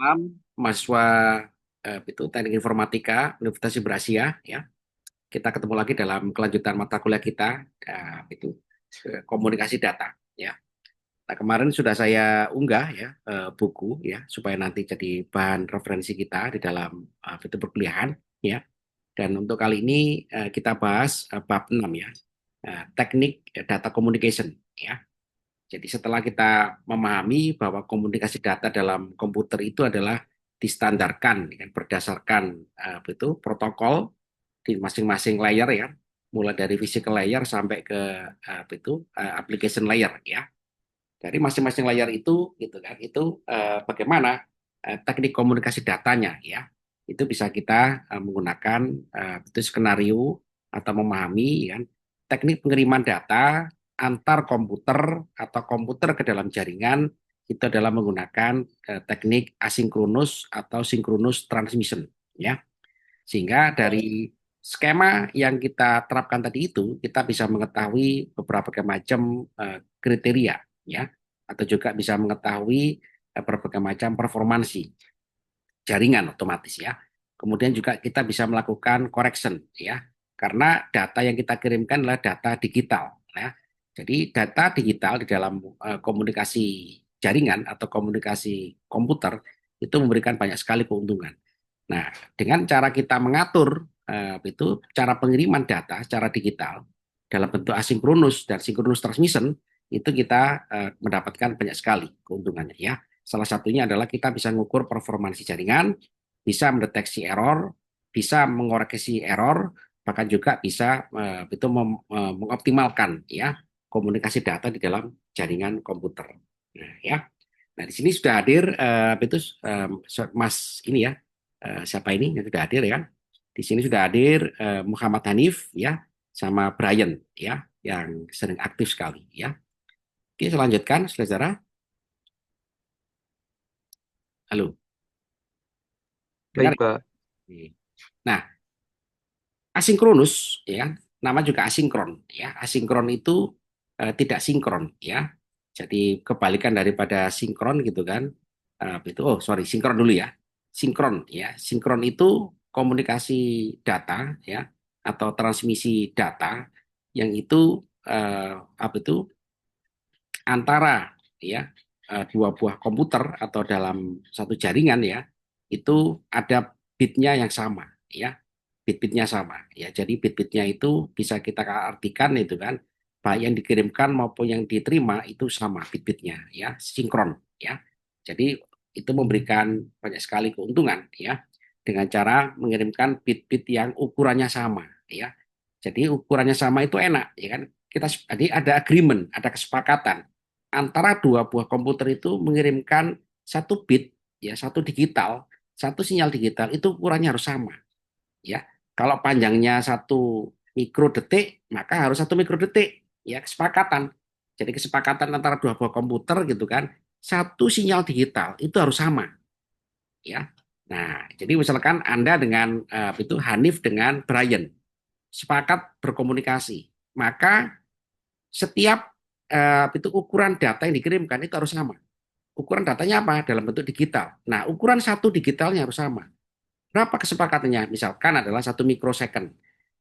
Malam, mahasiswa itu Teknik Informatika Universitas Berasia ya. Kita ketemu lagi dalam kelanjutan mata kuliah kita itu komunikasi data ya. Nah, kemarin sudah saya unggah ya buku ya supaya nanti jadi bahan referensi kita di dalam itu perkuliahan ya. Dan untuk kali ini kita bahas bab 6 ya. Teknik data communication ya. Jadi setelah kita memahami bahwa komunikasi data dalam komputer itu adalah distandarkan ya, berdasarkan itu protokol di masing-masing layer ya, mulai dari physical layer sampai ke application layer ya. Dari masing-masing layer itu gitu kan, itu bagaimana teknik komunikasi datanya ya. Itu bisa kita menggunakan itu skenario atau memahami ya, teknik pengiriman data antar komputer atau komputer ke dalam jaringan itu adalah menggunakan teknik asinkronus atau sinkronus transmission ya. Sehingga dari skema yang kita terapkan tadi itu kita bisa mengetahui beberapa macam kriteria ya, atau juga bisa mengetahui berbagai macam performansi jaringan otomatis ya. Kemudian juga kita bisa melakukan correction ya, karena data yang kita kirimkan adalah data digital ya. Jadi data digital di dalam komunikasi jaringan atau komunikasi komputer itu memberikan banyak sekali keuntungan. Nah, dengan cara kita mengatur itu cara pengiriman data secara digital dalam bentuk asinkronus dan sinkronus transmission itu kita mendapatkan banyak sekali keuntungannya ya. Salah satunya adalah kita bisa mengukur performansi jaringan, bisa mendeteksi error, bisa mengoreksi error, bahkan juga bisa itu mengoptimalkan ya komunikasi data di dalam jaringan komputer. Nah, ya. Nah, di sini sudah hadir itu Mas ini ya, siapa ini yang sudah hadir ya kan? Di sini sudah hadir Muhammad Hanif ya, sama Brian ya, yang sering aktif sekali ya. Oke, saya lanjutkan, saudara. Halo, dengar? Baik, Pak. Nah, asinkronus ya, nama juga asinkron ya. Asinkron itu tidak sinkron ya. Jadi kebalikan daripada sinkron gitu kan. Itu oh sorry, sinkron dulu ya. Sinkron ya. Sinkron itu komunikasi data ya atau transmisi data yang itu apa itu antara ya dua buah komputer atau dalam satu jaringan ya, itu ada bitnya yang sama ya, bit-bitnya sama ya. Jadi bit-bitnya itu bisa kita artikan itu kan, baik yang dikirimkan maupun yang diterima itu sama bit-bitnya ya, sinkron ya. Jadi itu memberikan banyak sekali keuntungan ya, dengan cara mengirimkan bit-bit yang ukurannya sama ya. Jadi ukurannya sama itu enak ya kan. Kita jadi ada agreement, ada kesepakatan antara dua buah komputer itu mengirimkan satu bit ya, satu digital, satu sinyal digital itu ukurannya harus sama ya. Kalau panjangnya 1 mikrodetik maka harus 1 mikrodetik ya, kesepakatan. Jadi kesepakatan antara dua buah komputer gitu kan, satu sinyal digital itu harus sama ya. Nah, jadi misalkan Anda dengan itu Hanif dengan Brian sepakat berkomunikasi, maka setiap itu ukuran data yang dikirimkan itu harus sama. Ukuran datanya apa? Dalam bentuk digital. Nah, ukuran satu digitalnya harus sama. Berapa kesepakatannya? Misalkan adalah 1 mikrosecond.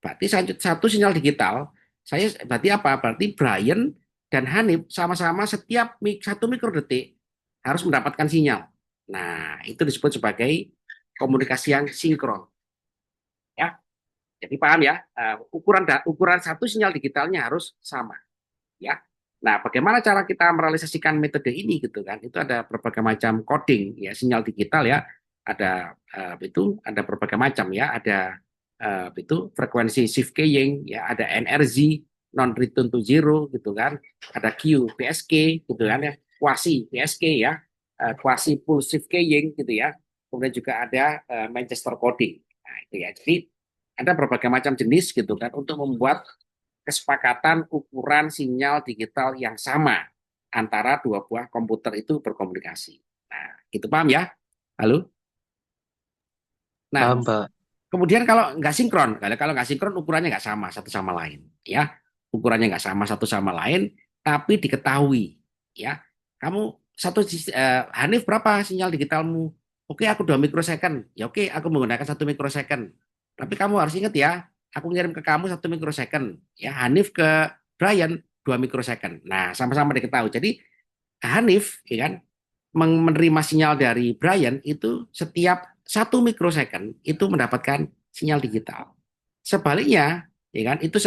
Berarti satu sinyal digital, saya berarti apa? Berarti Brian dan Hanif sama-sama setiap 1 mikrodetik harus mendapatkan sinyal. Nah, itu disebut sebagai komunikasi yang sinkron. Ya, jadi paham ya? Ukuran satu sinyal digitalnya harus sama. Ya. Nah, bagaimana cara kita merealisasikan metode ini gitu kan? Itu ada berbagai macam coding ya, sinyal digital ya. Ada itu ada berbagai macam ya, ada itu frekuensi shift keying ya, ada NRZ non return to zero gitu kan. Ada Q PSK gitu kan ya, quasi PSK ya, quasi pulse shift keying gitu ya. Kemudian juga ada Manchester coding. Nah, itu ya. Jadi ada berbagai macam jenis gitu kan untuk membuat kesepakatan ukuran sinyal digital yang sama antara dua buah komputer itu berkomunikasi. Nah, gitu paham ya? Halo? Nah, Paham, Pak. kemudian kalau nggak sinkron, kalau nggak sinkron ukurannya nggak sama satu sama lain, ya. Ukurannya nggak sama satu sama lain, tapi diketahui, ya. Kamu Hanif berapa sinyal digitalmu? Oke, aku 2 mikrosecond. Ya oke, aku menggunakan 1 mikrosecond. Tapi kamu harus ingat ya, aku ngirim ke kamu 1 mikrosecond. Ya, Hanif ke Brian 2 mikrosecond. Nah, sama-sama diketahui. Jadi Hanif, ya kan, menerima sinyal dari Brian itu setiap 1 mikrosecond itu mendapatkan sinyal digital. Sebaliknya, ya kan, itu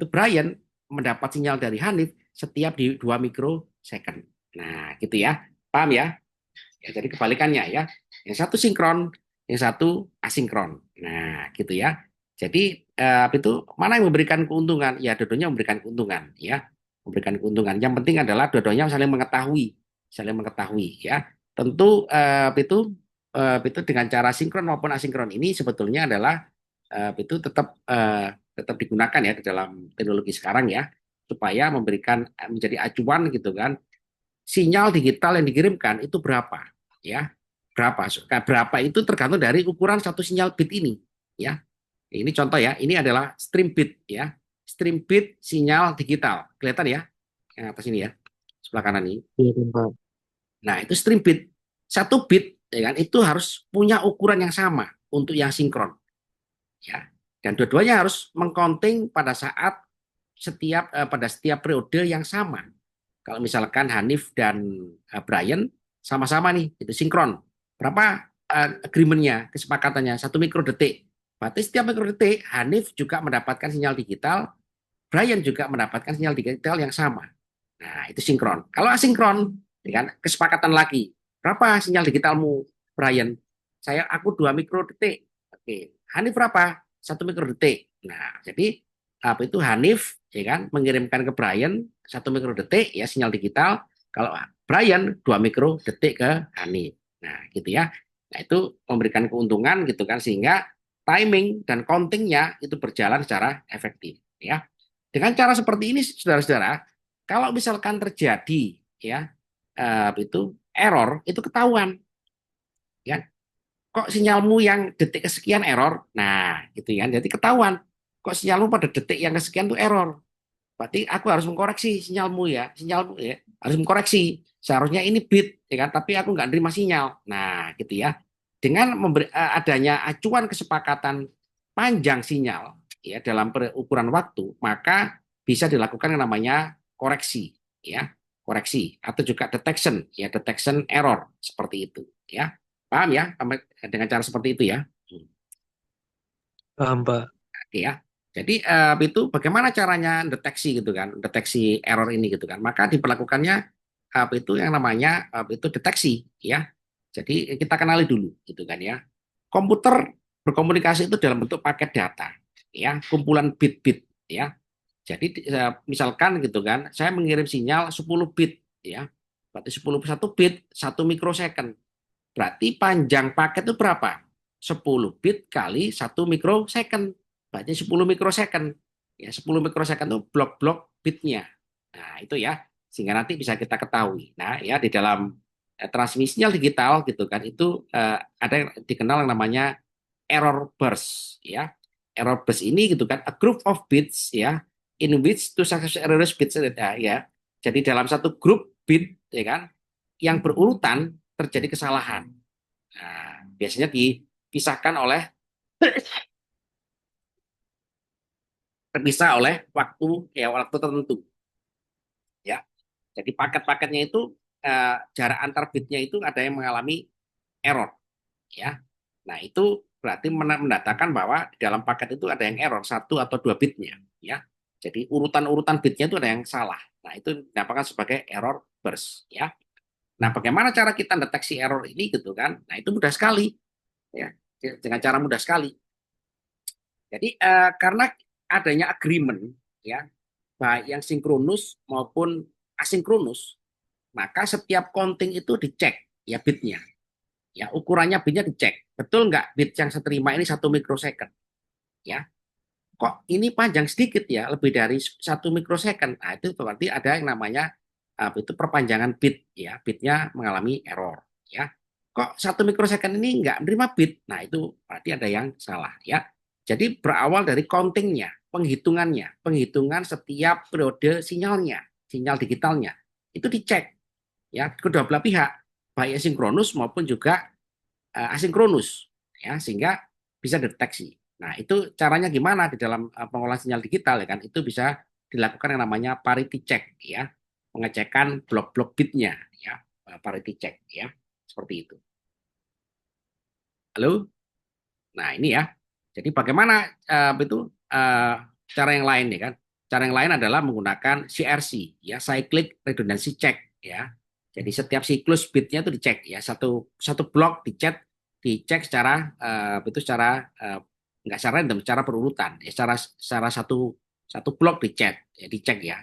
Brian mendapat sinyal dari Hanif setiap di 2 mikrosecond. Nah, gitu ya. Paham ya? Ya, jadi kebalikannya ya. Yang satu sinkron, yang satu asinkron. Nah, gitu ya. Jadi itu mana yang memberikan keuntungan? Ya, dua-duanya memberikan keuntungan ya. Memberikan keuntungan. Yang penting adalah dua-duanya saling mengetahui ya. Tentu itu dengan cara sinkron maupun asinkron ini sebetulnya adalah itu tetap digunakan ya di dalam teknologi sekarang ya supaya memberikan menjadi acuan gitu kan sinyal digital yang dikirimkan itu berapa ya berapa itu tergantung dari ukuran satu sinyal bit ini ya ini contoh ya ini adalah stream bit ya stream bit sinyal digital kelihatan ya yang atas ini ya sebelah kanan ini Iya kan, Pak. nah itu stream bit satu bit ya kan itu harus punya ukuran yang sama untuk yang sinkron ya dan dua-duanya harus mengcounting pada saat pada setiap periode yang sama. Kalau misalkan Hanif dan Brian sama-sama nih, itu sinkron. Berapa agreementnya, kesepakatannya? 1 mikrodetik. Berarti setiap mikrodetik Hanif juga mendapatkan sinyal digital, Brian juga mendapatkan sinyal digital yang sama. Nah, itu sinkron. Kalau asinkron, ya kan, kesepakatan lagi. Berapa sinyal digitalmu, Brian? Aku 2 mikrodetik. Oke, Hanif berapa? 1 mikrodetik. Nah, jadi apa itu Hanif, ya kan, mengirimkan ke Brian 1 mikrodetik ya sinyal digital. Kalau Brian 2 mikrodetik ke Hanif. Nah, gitu ya. Nah, itu memberikan keuntungan gitu kan sehingga timing dan countingnya itu berjalan secara efektif ya. Dengan cara seperti ini, saudara-saudara, kalau misalkan terjadi ya itu error, itu ketahuan, ya. Kok sinyalmu yang detik kesekian error? Nah, gitu ya. Jadi ketahuan. Kok sinyalmu pada detik yang kesekian itu error? Berarti aku harus mengkoreksi sinyalmu ya, harus mengkoreksi. Seharusnya ini bit, ya kan? Tapi aku nggak nerima sinyal. Nah, gitu ya. Dengan adanya acuan kesepakatan panjang sinyal ya dalam ukuran waktu, maka bisa dilakukan yang namanya koreksi, ya, koreksi atau juga detection, ya, detection error seperti itu, ya. Paham ya? Dengan cara seperti itu ya. Paham, Pak. Oke ya. Jadi itu bagaimana caranya deteksi gitu kan, deteksi error ini gitu kan. Maka diperlakukannya itu yang namanya itu deteksi ya. Jadi kita kenali dulu gitu kan ya. Komputer berkomunikasi itu dalam bentuk paket data ya, kumpulan bit-bit ya. Jadi misalkan gitu kan, saya mengirim sinyal 10 bit ya. Berarti 11 bit 1 mikrosecond. Berarti panjang paket itu berapa? 10 bit kali 1 mikrosecond. Berarti 10 mikrosecond. Ya, 10 mikrosecond itu blok-blok bitnya. Nah, itu ya. Sehingga nanti bisa kita ketahui. Nah, ya di dalam transmisi sinyal digital gitu kan itu ada yang dikenal yang namanya error burst ya. Error burst ini gitu kan a group of bits ya in which two successive errors bits ya. Jadi dalam satu grup bit ya kan yang berurutan terjadi kesalahan. Nah, biasanya dipisahkan oleh terpisah oleh waktu tertentu ya. Jadi paket-paketnya itu jarak antar bitnya itu ada yang mengalami error ya. Nah, itu berarti mendatangkan bahwa di dalam paket itu ada yang error 1 atau 2 bitnya ya. Jadi urutan-urutan bitnya itu ada yang salah. Nah, itu dinamakan sebagai error burst ya. Nah, bagaimana cara kita deteksi error ini gitu kan? Nah, itu mudah sekali ya. Dengan cara mudah sekali. Jadi karena adanya agreement ya, baik yang sinkronus maupun asinkronus, maka setiap counting itu dicek ya bitnya. Ya, ukurannya bitnya dicek. Betul nggak bit yang saya terima ini 1 mikrosecond? Ya, kok ini panjang sedikit ya, lebih dari 1 mikrosecond. Nah, itu berarti ada yang namanya itu perpanjangan bit ya, bitnya mengalami error ya. Kok 1 mikrosecond ini nggak menerima bit? Nah, itu berarti ada yang salah ya. Jadi berawal dari countingnya, penghitungan setiap periode sinyalnya, sinyal digitalnya. Itu dicek ya kedua belah pihak, baik sinkronus maupun juga asinkronus, ya, sehingga bisa deteksi. Nah, itu caranya gimana di dalam pengolahan sinyal digital, ya kan? Itu bisa dilakukan yang namanya parity check, ya, pengecekan blok-blok bitnya, ya, parity check, ya, seperti itu. Halo. Nah, ini ya. Jadi bagaimana cara yang lain ya kan? Cara yang lain adalah menggunakan CRC, ya, cyclic redundancy check, ya. Jadi setiap siklus bitnya itu dicek, ya, satu satu blok dicek secara secara nggak secara random, secara berurutan, ya, secara secara satu satu blok dicek ya,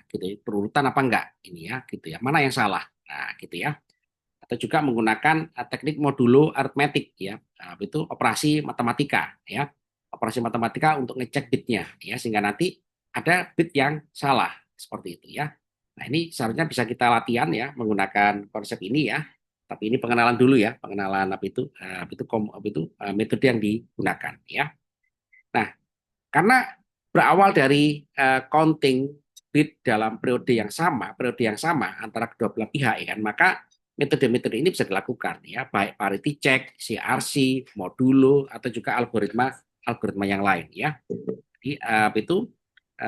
gitu ya, berurutan apa enggak ini ya, gitu ya. Mana yang salah? Nah, gitu ya, atau juga menggunakan teknik modulo aritmetik ya. Itu operasi matematika ya, operasi matematika untuk ngecek bitnya ya, sehingga nanti ada bit yang salah seperti itu ya. Nah, ini seharusnya bisa kita latihan ya menggunakan konsep ini ya, tapi ini pengenalan dulu ya, pengenalan metode yang digunakan ya. Nah, karena berawal dari counting bit dalam periode yang sama antara kedua belah pihak, ya kan, maka metode-metode ini bisa dilakukan ya, baik parity check, CRC, modulo, atau juga algoritma algoritma yang lain ya. Jadi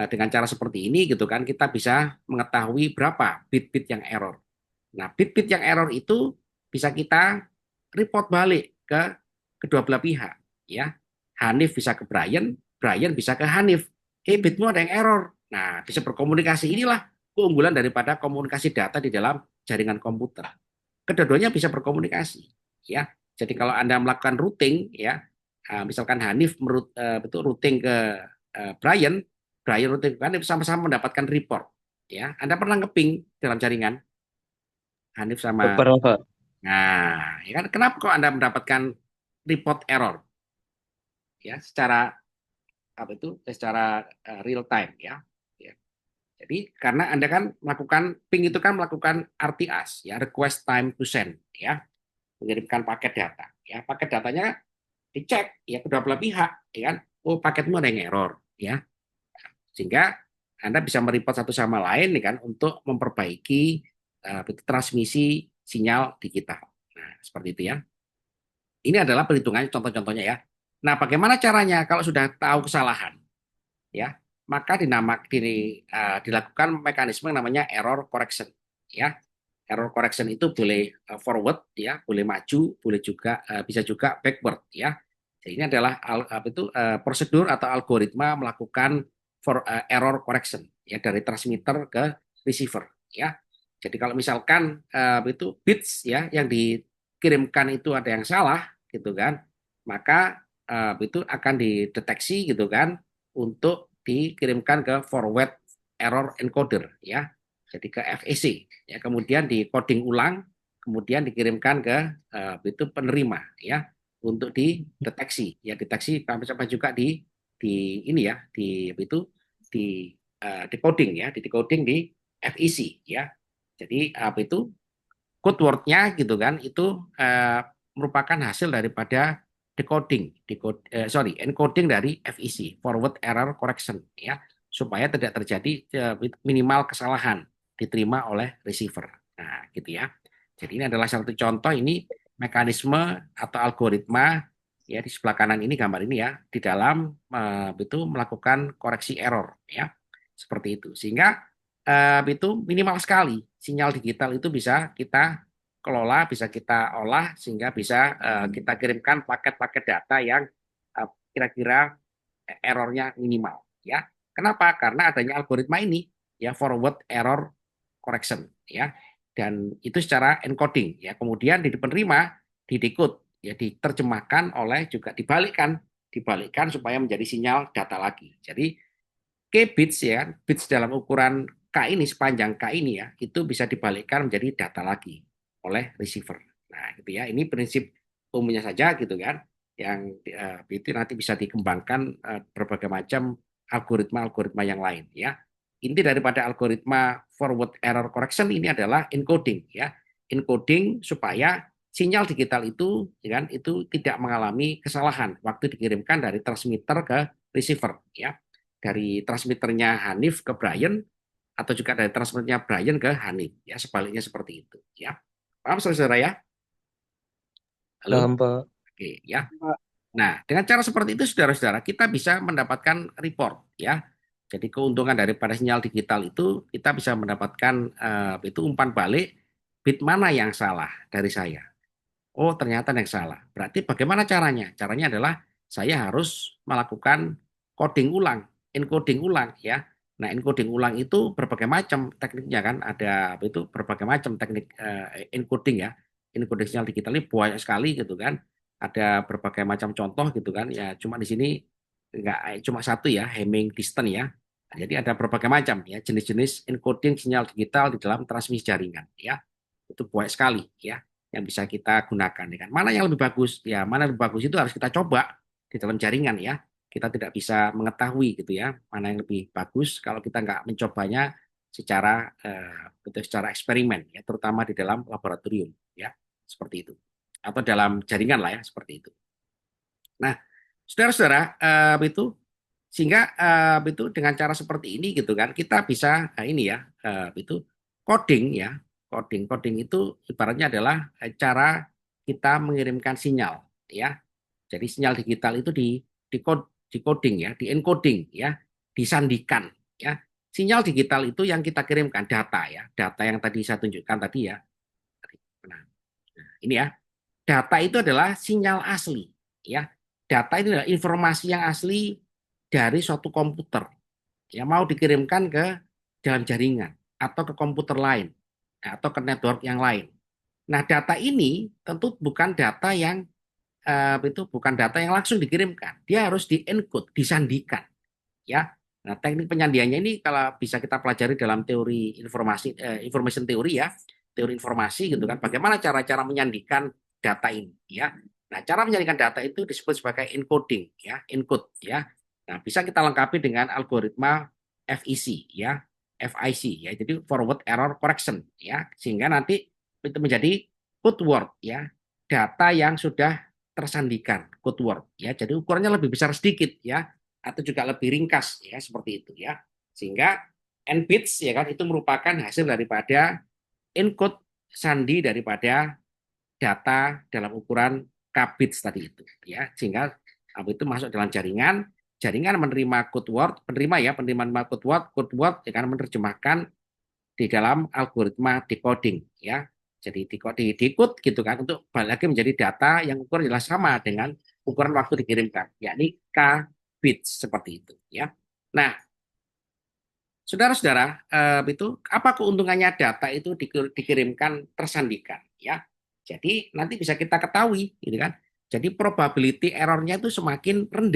dengan cara seperti ini gitu kan, kita bisa mengetahui berapa bit-bit yang error. Nah, bit-bit yang error itu bisa kita report balik ke kedua belah pihak ya. Hanif bisa ke Brian, Brian bisa ke Hanif. Bitmu ada yang error. Nah, bisa berkomunikasi. Inilah keunggulan daripada komunikasi data di dalam jaringan komputer. Kedua-duanya bisa berkomunikasi ya. Jadi kalau Anda melakukan routing ya, misalkan Hanif routing ke Brian, Brian routing ke Hanif, sama-sama mendapatkan report ya. Anda pernah ngeping dalam jaringan Hanif sama. Pernah, Pak. Nah, ya kan, kenapa kok Anda mendapatkan report error ya secara secara real time ya. Ya. Jadi karena Anda kan melakukan ping itu kan melakukan RTAS ya, request time to send ya, mengirimkan paket data. Ya, paket datanya dicek ya kedua belah pihak ya kan. Oh, paketmu ada yang error ya. Sehingga Anda bisa mereport satu sama lain nih kan untuk memperbaiki transmisi sinyal digital. Nah, seperti itu ya. Ini adalah perhitungannya, contoh-contohnya ya. Nah, bagaimana caranya kalau sudah tahu kesalahan? Ya, maka dilakukan mekanisme yang namanya error correction. Ya, error correction itu boleh forward, ya, boleh maju, boleh juga bisa juga backward. Ya, jadi ini adalah prosedur atau algoritma melakukan error correction ya dari transmitter ke receiver. Ya, jadi kalau misalkan bits ya yang dikirimkan itu ada yang salah, gitu kan, maka itu akan dideteksi gitu kan untuk dikirimkan ke forward error encoder ya. Jadi ke FEC ya, kemudian di coding ulang, kemudian dikirimkan ke penerima ya untuk dideteksi ya, deteksi sampai juga di ini ya, di decoding ya, di decoding di FEC ya. Jadi code word-nya gitu kan itu merupakan hasil daripada encoding dari FEC, forward error correction ya, supaya tidak terjadi minimal kesalahan diterima oleh receiver. Nah, gitu ya. Jadi ini adalah satu contoh, ini mekanisme atau algoritma ya di sebelah kanan ini, gambar ini ya, di dalam melakukan koreksi error ya. Seperti itu. Sehingga itu minimal sekali sinyal digital itu bisa kita kelola, bisa kita olah, sehingga bisa kita kirimkan paket-paket data yang kira-kira errornya minimal ya. Kenapa? Karena adanya algoritma ini ya, forward error correction ya, dan itu secara encoding ya, kemudian di penerima didekode ya, diterjemahkan oleh juga dibalikkan supaya menjadi sinyal data lagi. Jadi K bits ya, bits dalam ukuran K ini, sepanjang K ini ya, itu bisa dibalikkan menjadi data lagi oleh receiver. Nah, gitu ya. Ini prinsip umumnya saja gitu kan, yang itu nanti bisa dikembangkan berbagai macam algoritma-algoritma yang lain ya. Inti daripada algoritma forward error correction ini adalah encoding ya. Encoding supaya sinyal digital itu ya kan, itu tidak mengalami kesalahan waktu dikirimkan dari transmitter ke receiver ya, dari transmitternya Hanif ke Brian, atau juga dari transmitternya Brian ke Hanif ya, sebaliknya seperti itu ya. Paham saudara ya? Halo. Paham, Pak. Oke, ya. Pak. Nah, dengan cara seperti itu, saudara-saudara, kita bisa mendapatkan report, ya. Jadi keuntungan daripada sinyal digital itu kita bisa mendapatkan itu umpan balik bit mana yang salah dari saya. Oh, ternyata yang salah. Berarti bagaimana caranya? Caranya adalah saya harus melakukan coding ulang, encoding ulang, ya. Nah, encoding ulang itu berbagai macam tekniknya kan, ada itu berbagai macam teknik encoding ya. Encoding sinyal digital ini banyak sekali gitu kan. Ada berbagai macam contoh gitu kan. Ya, cuma di sini nggak cuma satu ya, Hamming distance ya. Nah, jadi ada berbagai macam ya jenis-jenis encoding sinyal digital di dalam transmisi jaringan ya. Itu banyak sekali ya yang bisa kita gunakan. Ya kan? Mana yang lebih bagus? Ya, mana yang lebih bagus itu harus kita coba di dalam jaringan ya. Kita tidak bisa mengetahui gitu ya, mana yang lebih bagus kalau kita nggak mencobanya secara secara eksperimen ya, terutama di dalam laboratorium ya, seperti itu. Atau dalam jaringan lah ya, seperti itu. Nah, saudara-saudara, itu sehingga itu dengan cara seperti ini gitu kan kita bisa ini ya itu coding ya coding itu ibaratnya adalah cara kita mengirimkan sinyal ya. Jadi sinyal digital itu di coding ya, di encoding ya, disandikan ya. Sinyal digital itu yang kita kirimkan data ya, data yang tadi saya tunjukkan tadi ya. Nah, ini ya, data itu adalah sinyal asli ya. Data itu adalah informasi yang asli dari suatu komputer yang mau dikirimkan ke dalam jaringan atau ke komputer lain atau ke network yang lain. Nah, data ini tentu bukan data yang itu bukan data yang langsung dikirimkan. Dia harus di-encode, disandikan, ya. Nah, teknik penyandiannya ini kalau bisa kita pelajari dalam teori information teori ya, teori informasi gitu kan. Bagaimana cara-cara menyandikan data ini, ya. Nah, cara menyandikan data itu disebut sebagai encoding, ya, encode, ya. Nah, bisa kita lengkapi dengan algoritma FEC, ya, FIC, ya. Jadi forward error correction, ya, sehingga nanti itu menjadi code word, ya, data yang sudah tersandikan, code word, ya. Jadi ukurannya lebih besar sedikit, ya atau juga lebih ringkas ya seperti itu ya. Sehingga n bits ya kan itu merupakan hasil daripada encode sandi daripada data dalam ukuran k bits tadi itu ya. Sehingga itu masuk dalam jaringan, jaringan menerima code word, penerima code word ya kan menerjemahkan di dalam algoritma decoding ya. Jadi decode gitu kan untuk balik lagi menjadi data yang ukuran jelas sama dengan ukuran waktu dikirimkan, yakni k bits seperti itu ya. Nah, saudara-saudara, itu apa keuntungannya data itu dikirimkan tersandikan ya. Jadi nanti bisa kita ketahui gitu kan. Jadi probability errornya itu semakin rendah